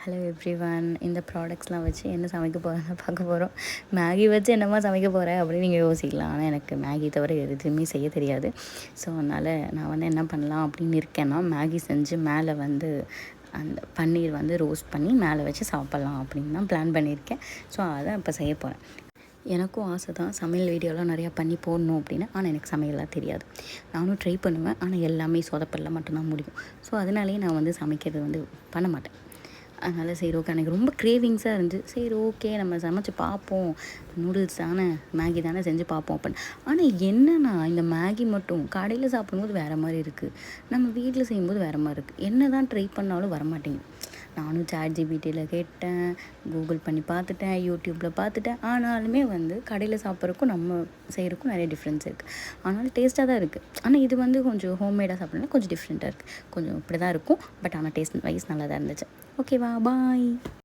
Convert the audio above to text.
Hello everyone. இந்த ப்ராடக்ட்ஸ்லாம் வச்சு என்ன சமைக்க போகிறேன்னு பார்க்க போகிறோம். மேகி வச்சு என்னம்மா சமைக்க போகிற அப்படின்னு நீங்கள் யோசிக்கலாம். ஆனால் எனக்கு மேகி தவிர எதுவுமே செய்ய தெரியாது. ஸோ அதனால் நான் வந்து என்ன பண்ணலாம் அப்படின்னு இருக்கேன்னா, மேகி செஞ்சு மேலே வந்து அந்த பன்னீர் வந்து ரோஸ்ட் பண்ணி மேலே வச்சு சாப்பிட்லாம் அப்படின்னு தான் பிளான் பண்ணியிருக்கேன். ஸோ அதான் இப்போ செய்ய போகிறேன். எனக்கும் ஆசை தான் சமையல் வீடியோலாம் நிறையா பண்ணி போடணும் அப்படின்னு. ஆனால் எனக்கு சமையல்லாம் தெரியாது. நானும் ட்ரை பண்ணுவேன். ஆனால் எல்லாமே சொதப்பல்ல மட்டும்தான் முடியும். ஸோ அதனாலேயே நான் வந்து சமைக்கிறது வந்து பண்ண மாட்டேன். அதனால் சரி ஓகே, எனக்கு ரொம்ப க்ரேவிங்ஸாக இருந்துச்சு. சரி ஓகே நம்ம சமைச்சு பார்ப்போம், நூடுல்ஸ் தானே, மேகி தானே செஞ்சு பார்ப்போம் அப்படின்னு. ஆனால் என்னன்னா இந்த மேகி மட்டும் கடையில் சாப்பிடும்போது வேறு மாதிரி இருக்குது, நம்ம வீட்டில் செய்யும்போது வேறு மாதிரி இருக்குது. என்ன தான் ட்ரை பண்ணாலும் வரமாட்டேங்குது. நானும் ChatGPTயில் கேட்டேன், கூகுள் பண்ணி பார்த்துட்டேன், யூடியூப்பில் பார்த்துட்டேன். ஆனாலுமே வந்து கடையில் சாப்பிட்றதுக்கும் நம்ம செய்கிறதுக்கும் நிறைய டிஃப்ரென்ஸ் இருக்குது. ஆனாலும் டேஸ்ட்டாக தான் இருக்குது. ஆனால் இது வந்து கொஞ்சம் ஹோம்மேடாக சாப்பிட்றதுனா கொஞ்சம் டிஃப்ரெண்ட்டாக இருக்குது. கொஞ்சம் இப்படி தான் இருக்கும். பட் ஆனால் டேஸ்ட் வைஸ் நல்லா தான் இருந்துச்சு. ஓகேவா, பாய்.